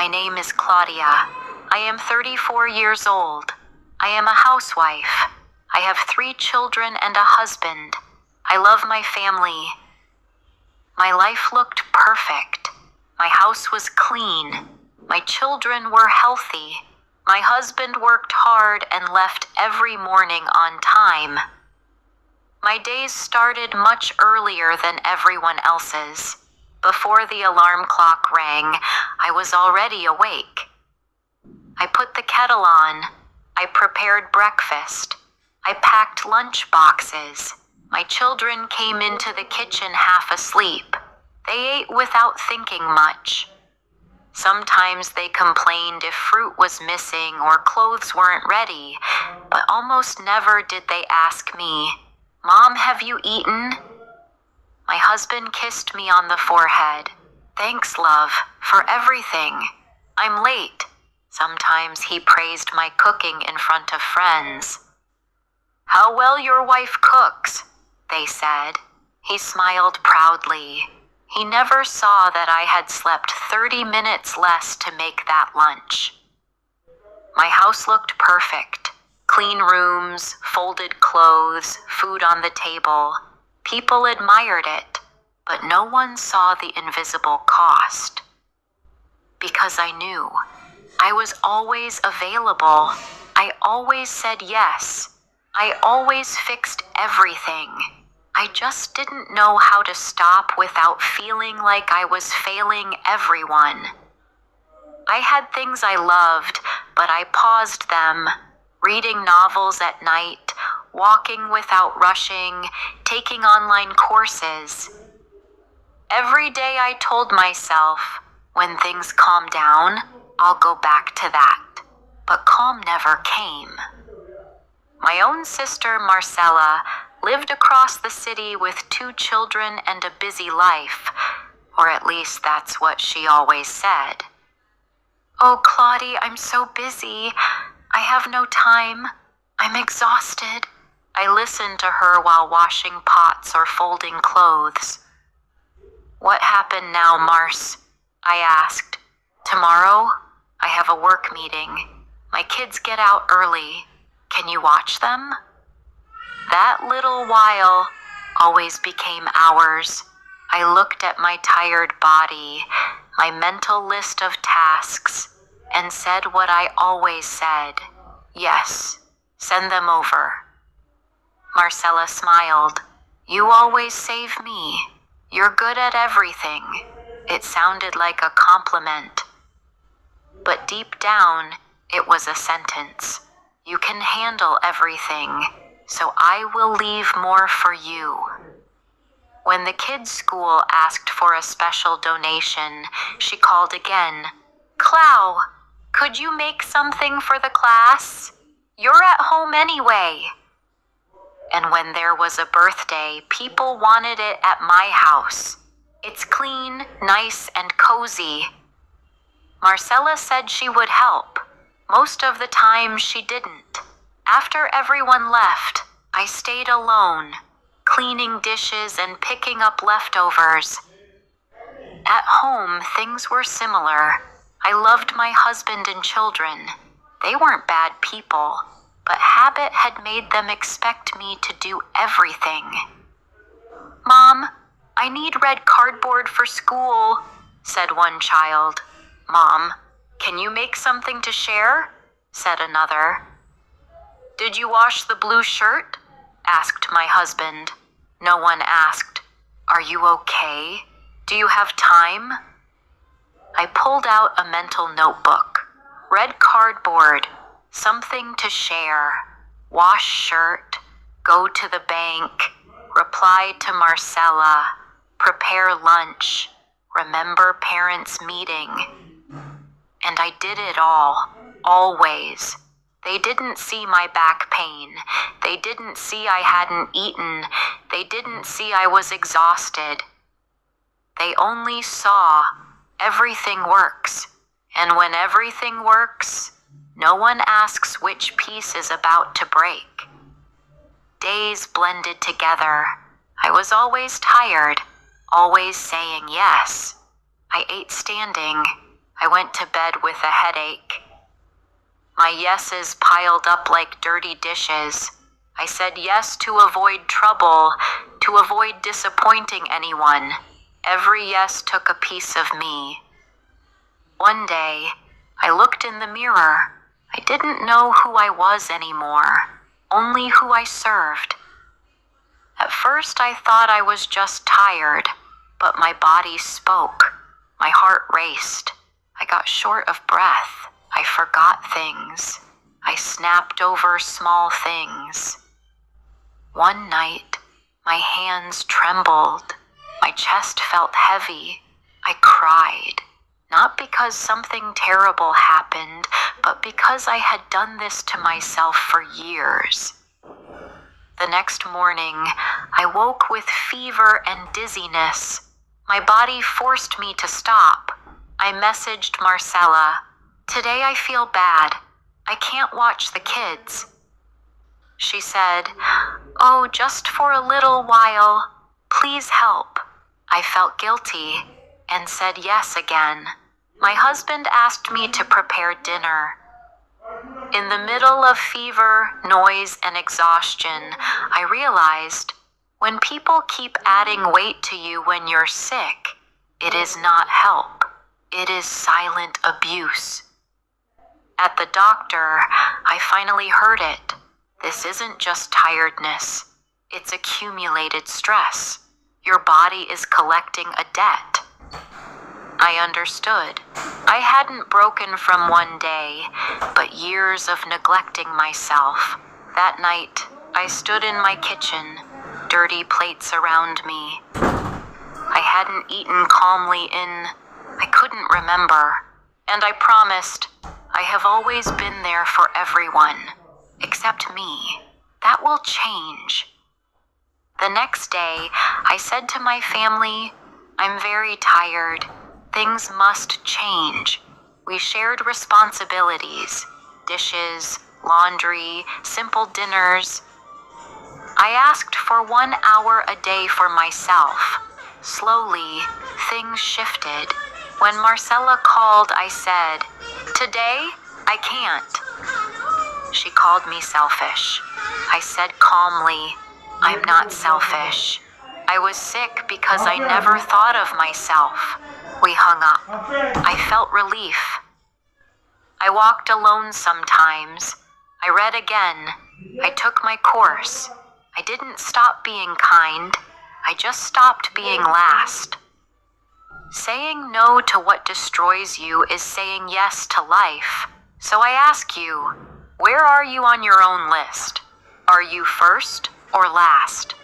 My name is Claudia. I am 34 years old. I am a housewife. I have 3 children and a husband. I love my family. My life looked perfect. My house was clean. My children were healthy. My husband worked hard and left every morning on time. My days started much earlier than everyone else's. Before the alarm clock rang, I was already awake. I put the kettle on. I prepared breakfast. I packed lunch boxes. My children came into the kitchen half asleep. They ate without thinking much. Sometimes they complained if fruit was missing or clothes weren't ready, but almost never did they ask me, "Mom, have you eaten?" My husband kissed me on the forehead. "Thanks, love, for everything. I'm late." Sometimes he praised my cooking in front of friends. "How well your wife cooks," they said. He smiled proudly. He never saw that I had slept 30 minutes less to make that lunch. My house looked perfect. Clean rooms, folded clothes, food on the table. People admired it, but no one saw the invisible cost. Because I knew. I was always available. I always said yes. I always fixed everything. I just didn't know how to stop without feeling like I was failing everyone. I had things I loved, but I paused them, reading novels at night, walking without rushing, taking online courses. Every day I told myself, when things calm down, I'll go back to that. But calm never came. My own sister, Marcella, lived across the city with 2 children and a busy life, or at least that's what she always said. "Oh, Claudie, I'm so busy. I have no time. I'm exhausted." I listened to her while washing pots or folding clothes. "What happened now, Mars?" I asked. "Tomorrow, I have a work meeting. My kids get out early. Can you watch them?" That little while always became hours. I looked at my tired body, my mental list of tasks, and said what I always said. "Yes, send them over." Marcella smiled. "You always save me. You're good at everything." It sounded like a compliment. But deep down, it was a sentence. "You can handle everything, so I will leave more for you." When the kids' school asked for a special donation, she called again. "Clau, could you make something for the class? You're at home anyway." And when there was a birthday, people wanted it at my house. It's clean, nice, and cozy. Marcella said she would help. Most of the time, she didn't. After everyone left, I stayed alone, cleaning dishes and picking up leftovers. At home, things were similar. I loved my husband and children. They weren't bad people, but habit had made them expect me to do everything. "Mom, I need red cardboard for school," said one child. "Mom, can you make something to share?" said another. "Did you wash the blue shirt?" asked my husband. No one asked, "Are you okay? Do you have time?" I pulled out a mental notebook. Red cardboard, something to share, wash shirt, go to the bank, reply to Marcella, prepare lunch, remember parents' meeting. And I did it all, always. They didn't see my back pain. They didn't see I hadn't eaten. They didn't see I was exhausted. They only saw everything works. And when everything works, no one asks which piece is about to break. Days blended together. I was always tired, always saying yes. I ate standing. I went to bed with a headache. My yeses piled up like dirty dishes. I said yes to avoid trouble, to avoid disappointing anyone. Every yes took a piece of me. One day, I looked in the mirror. I didn't know who I was anymore, only who I served. At first, I thought I was just tired, but my body spoke. My heart raced. I got short of breath. I forgot things. I snapped over small things. One night, my hands trembled. My chest felt heavy. I cried. Not because something terrible happened, but because I had done this to myself for years. The next morning, I woke with fever and dizziness. My body forced me to stop. I messaged Marcella. Today I feel bad. I can't watch the kids. She said, "Oh, just for a little while. Please help." I felt guilty and said yes again. My husband asked me to prepare dinner. In the middle of fever, noise, and exhaustion, I realized when people keep adding weight to you when you're sick, it is not help. It is silent abuse. At the doctor, I finally heard it. This isn't just tiredness. It's accumulated stress. Your body is collecting a debt. I understood. I hadn't broken from one day, but years of neglecting myself. That night, I stood in my kitchen, dirty plates around me. I hadn't eaten calmly I couldn't remember. And I promised, I have always been there for everyone, except me. That will change. The next day, I said to my family, I'm very tired. Things must change. We shared responsibilities, dishes, laundry, simple dinners. I asked for 1 hour a day for myself. Slowly, things shifted. When Marcella called, I said, "Today, I can't." She called me selfish. I said calmly, I'm not selfish. I was sick because I never thought of myself. We hung up. I felt relief. I walked alone sometimes. I read again. I took my course. I didn't stop being kind. I just stopped being last. Saying no to what destroys you is saying yes to life. So I ask you, where are you on your own list? Are you first or last?